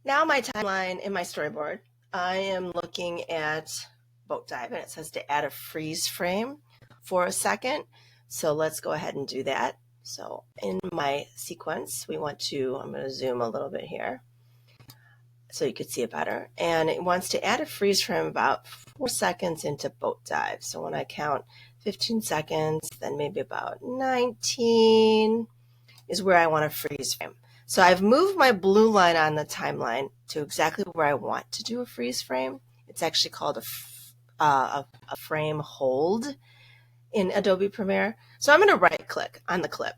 Now my timeline in my storyboard, I am looking at boat dive and it says to add a freeze frame for a second. So let's go ahead and do that. So in my sequence, I'm going to zoom a little bit here so you could see it better. And it wants to add a freeze frame about 4 seconds into boat dive. So when I count 15 seconds, then maybe about 19 is where I want to freeze frame. So I've moved my blue line on the timeline to exactly where I want to do a freeze frame. It's actually called a frame hold in Adobe Premiere. So I'm going to right click on the clip.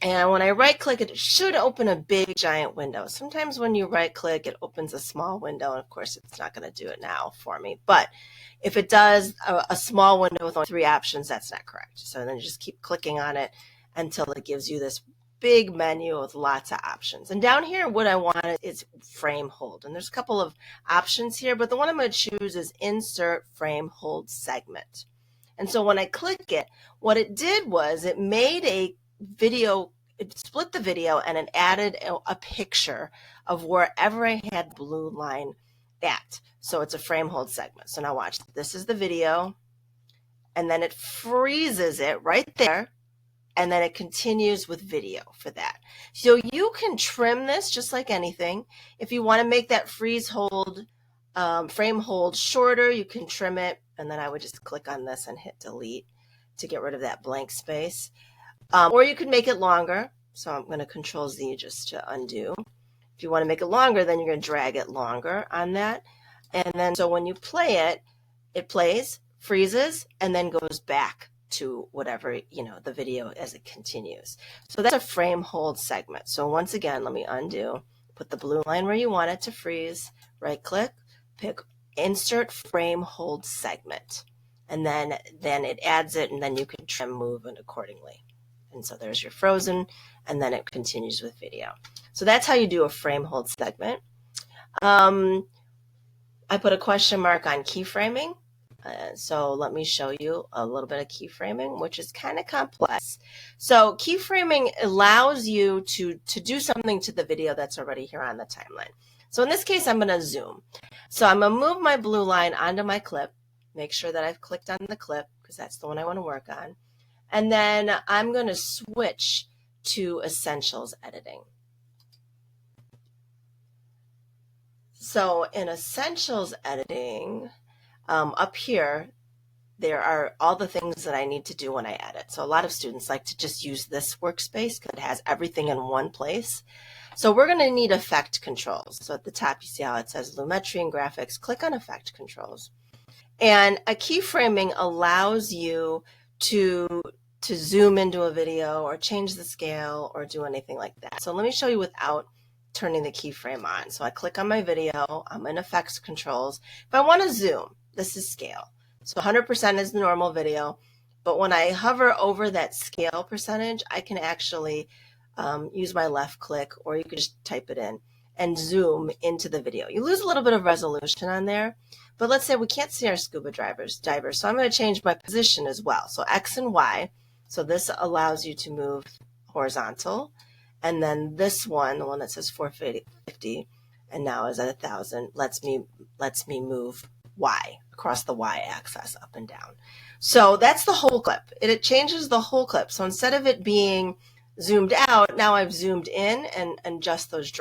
And when I right click, it should open a big giant window. Sometimes when you right click, it opens a small window. And of course, it's not going to do it now for me. But if it does a small window with only 3 options, that's not correct. So then you just keep clicking on it until it gives you this big menu with lots of options. And down here, what I want is frame hold. And there's a couple of options here, but the one I'm going to choose is insert frame hold segment. And so when I click it, what it did was it made a video, it split the video and it added a picture of wherever I had blue line at. So it's a frame hold segment. So now watch, this is the video and then it freezes it right there. And then it continues with video for that. So you can trim this just like anything. If you want to make that freeze hold, frame hold shorter, you can trim it. And then I would just click on this and hit delete to get rid of that blank space. Or you could make it longer. So I'm going to Control Z just to undo. If you want to make it longer, then you're going to drag it longer on that. And then so when you play it, it plays, freezes, and then goes back to whatever, the video as it continues. So that's a frame hold segment. So once again, let me undo, put the blue line where you want it to freeze, right click, pick insert frame hold segment. And then it adds it and then you can trim, move it accordingly. And so there's your frozen and then it continues with video. So that's how you do a frame hold segment. I put a question mark on keyframing. So let me show you a little bit of keyframing, which is kind of complex. So keyframing allows you to do something to the video that's already here on the timeline. So in this case, I'm going to zoom. So I'm going to move my blue line onto my clip, make sure that I've clicked on the clip because that's the one I want to work on. And then I'm going to switch to Essentials editing. So in Essentials editing, up here, there are all the things that I need to do when I edit. So a lot of students like to just use this workspace because it has everything in one place. So we're going to need effect controls. So at the top, you see how it says Lumetri and graphics. Click on effect controls. And a keyframing allows you to zoom into a video or change the scale or do anything like that. So let me show you without turning the keyframe on. So I click on my video, I'm in effects controls. If I want to zoom, this is scale. So 100% is the normal video, but when I hover over that scale percentage, I can actually use my left click, or you could just type it in and zoom into the video. You lose a little bit of resolution on there, but let's say we can't see our scuba divers. So I'm going to change my position as well. So X and Y. So this allows you to move horizontal. And then this one, the one that says 450 and now is at 1,000, lets me move Y across the Y axis up and down. So that's the whole clip. It changes the whole clip. So instead of it being zoomed out, now I've zoomed in and just those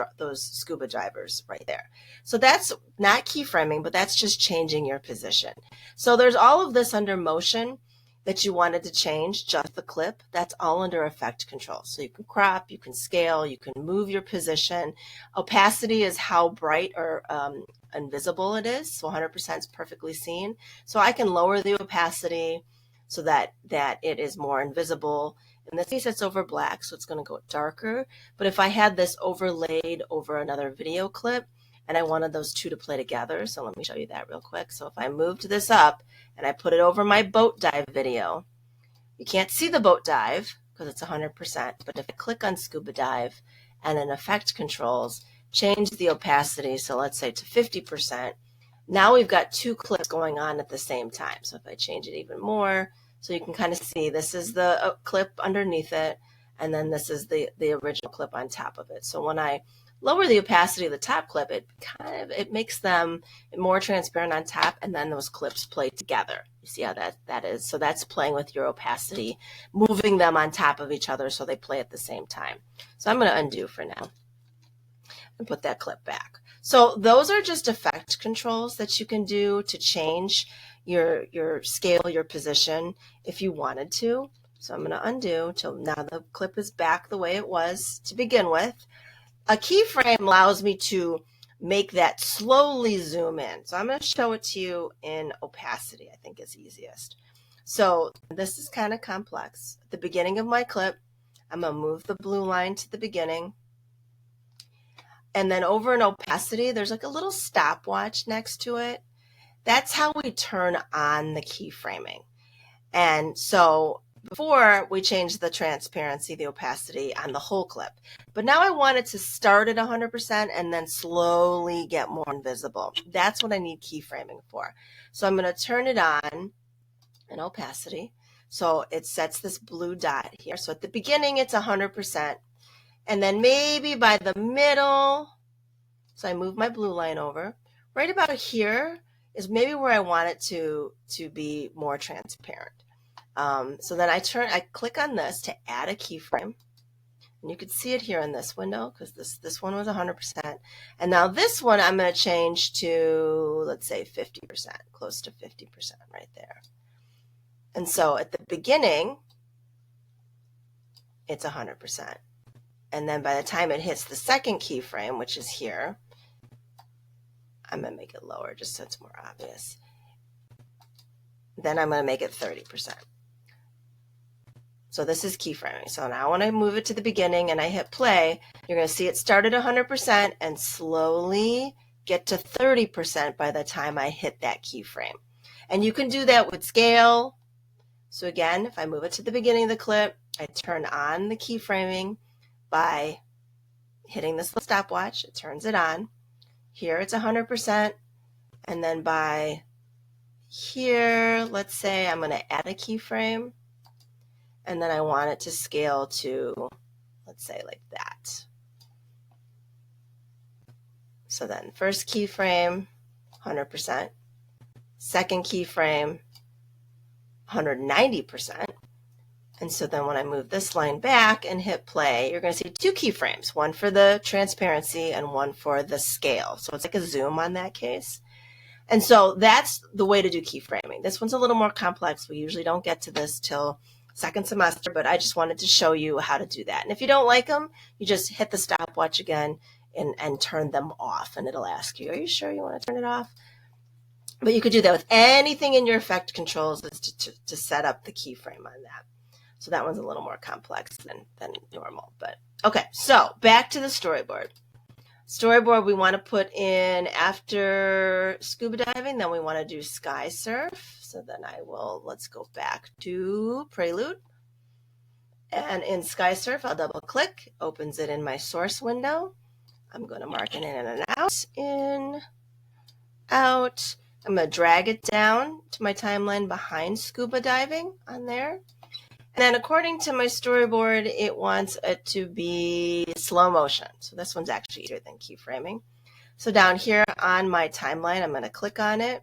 scuba divers right there. So that's not keyframing, but that's just changing your position. So there's all of this under motion that you wanted to change, just the clip, that's all under effect control. So you can crop, you can scale, you can move your position. Opacity is how bright or invisible it is. So 100% is perfectly seen. So I can lower the opacity so that it is more invisible. In this case, it's over black, so it's going to go darker. But if I had this overlaid over another video clip, and I wanted those two to play together, so let me show you that real quick. So if I moved this up and I put it over my boat dive video, you can't see the boat dive because it's 100%, but if I click on scuba dive and in effect controls, change the opacity, so let's say to 50%, now we've got two clips going on at the same time. So if I change it even more, so you can kind of see this is the clip underneath it, and then this is the original clip on top of it. So when I lower the opacity of the top clip, it makes them more transparent on top, and then those clips play together. You see how that is? So that's playing with your opacity, moving them on top of each other so they play at the same time. So I'm going to undo for now and put that clip back. So those are just effect controls that you can do to change your scale, your position if you wanted to. So I'm going to undo till now the clip is back the way it was to begin with. A keyframe allows me to make that slowly zoom in. So I'm going to show it to you in opacity, I think is easiest. So this is kind of complex. At the beginning of my clip, I'm going to move the blue line to the beginning. And then over in opacity, there's like a little stopwatch next to it. That's how we turn on the keyframing. And so before we changed the transparency, the opacity on the whole clip. But now I want it to start at 100% and then slowly get more invisible. That's what I need keyframing for. So I'm going to turn it on in opacity. So it sets this blue dot here. So at the beginning, it's 100%. And then maybe by the middle, so I move my blue line over, right about here is maybe where I want it to be more transparent. So then I click on this to add a keyframe. And you can see it here in this window because this one was 100%. And now this one I'm going to change to, let's say 50%, close to 50% right there. And so at the beginning, it's 100%. And then by the time it hits the second keyframe, which is here, I'm going to make it lower just so it's more obvious. Then I'm going to make it 30%. So this is keyframing. So now when I move it to the beginning and I hit play, you're going to see it start at 100% and slowly get to 30% by the time I hit that keyframe. And you can do that with scale. So again, if I move it to the beginning of the clip, I turn on the keyframing by hitting this little stopwatch. It turns it on. Here it's 100%. And then by here, let's say I'm going to add a keyframe. And then I want it to scale to, let's say like that. So then first keyframe, 100%. Second keyframe, 190%. And so then when I move this line back and hit play, you're going to see two keyframes, one for the transparency and one for the scale. So it's like a zoom on that case. And so that's the way to do keyframing. This one's a little more complex. We usually don't get to this till second semester, but I just wanted to show you how to do that. And if you don't like them, you just hit the stopwatch again and turn them off, and it'll ask you, are you sure you want to turn it off? But you could do that with anything in your effect controls is to set up the keyframe on that. So that one's a little more complex than normal. But okay, so back to the storyboard. Storyboard, we want to put in after scuba diving, then we want to do sky surf. So then let's go back to Prelude. And in sky surf, I'll double click, opens it in my source window. I'm going to mark it in and out, in, out. I'm going to drag it down to my timeline behind scuba diving on there. And then according to my storyboard, it wants it to be slow motion. So this one's actually easier than keyframing. So down here on my timeline, I'm going to click on it.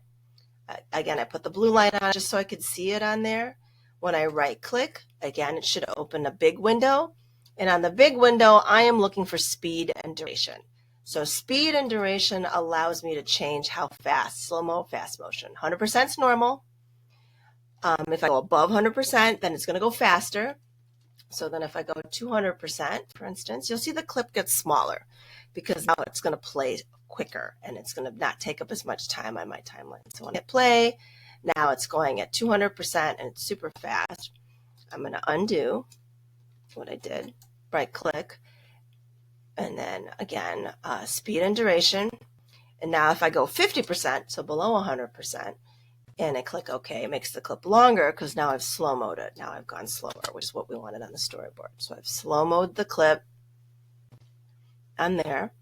Again, I put the blue line on just so I could see it on there. When I right click, again, it should open a big window. And on the big window, I am looking for speed and duration. So speed and duration allows me to change how fast, slow-mo, fast motion. 100% is normal. If I go above 100%, then it's going to go faster. So then if I go 200%, for instance, you'll see the clip gets smaller because now it's going to play quicker and it's going to not take up as much time on my timeline. So when I hit play, now it's going at 200% and it's super fast. I'm going to undo what I did, right click, and then again, speed and duration. And now if I go 50%, so below 100%, and I click OK, it makes the clip longer because now I've slow-moed it. Now I've gone slower, which is what we wanted on the storyboard. So I've slow-moed the clip on there.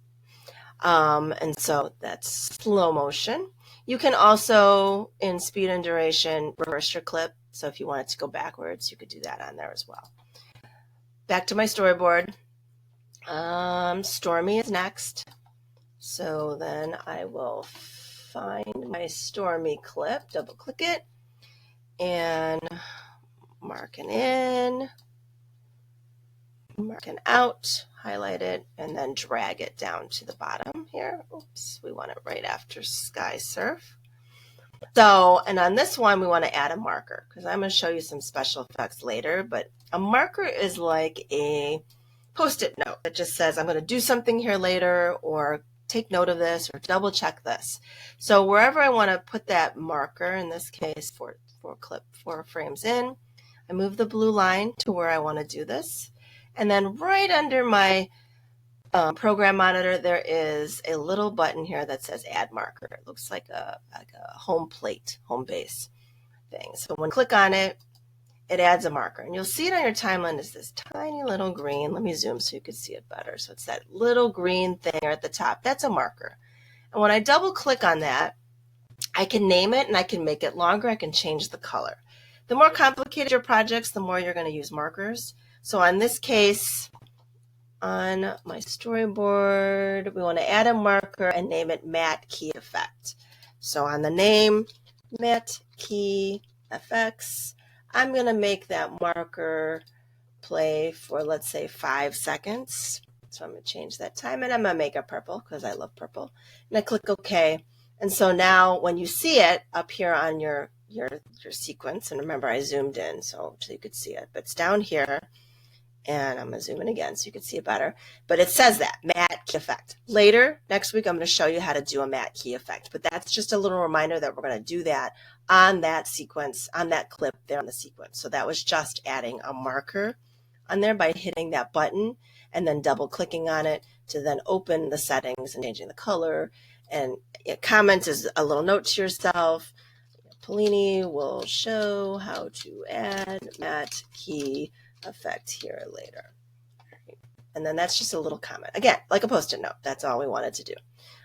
And so that's slow motion. You can also, in speed and duration, reverse your clip. So if you want it to go backwards, you could do that on there as well. Back to my storyboard. Stormy is next. So then I will find my Stormy clip, double click it, and mark an in, mark an out, highlight it, and then drag it down to the bottom here. Oops, we want it right after Sky Surf. So, and on this one, we want to add a marker because I'm going to show you some special effects later, but a marker is like a Post-it note that just says, I'm going to do something here later, or take note of this, or double check this. So wherever I want to put that marker, in this case, four frames in, I move the blue line to where I want to do this. And then right under my program monitor, there is a little button here that says add marker. It looks like a home plate, home base thing. So when you click on it, it adds a marker. And you'll see it on your timeline as this tiny little green. Let me zoom so you can see it better. So it's that little green thing at the top. That's a marker. And when I double click on that, I can name it and I can make it longer. I can change the color. The more complicated your projects, the more you're going to use markers. So on this case, on my storyboard, we want to add a marker and name it Matte Key Effect. So on the name, Matte Key Effects, I'm going to make that marker play for, let's say, 5 seconds. So I'm going to change that time, and I'm going to make it purple because I love purple. And I click OK. And so now when you see it up here on your sequence, and remember I zoomed in so you could see it, but it's down here. And I'm going to zoom in again so you can see it better. But it says that, matte key effect. Later, next week, I'm going to show you how to do a matte key effect. But that's just a little reminder that we're going to do that on that sequence, on that clip there on the sequence. So that was just adding a marker on there by hitting that button and then double clicking on it to then open the settings and changing the color. And comment is a little note to yourself. Polini will show how to add matte key effect here later. And then that's just a little comment. Again, like a Post-it note. That's all we wanted to do.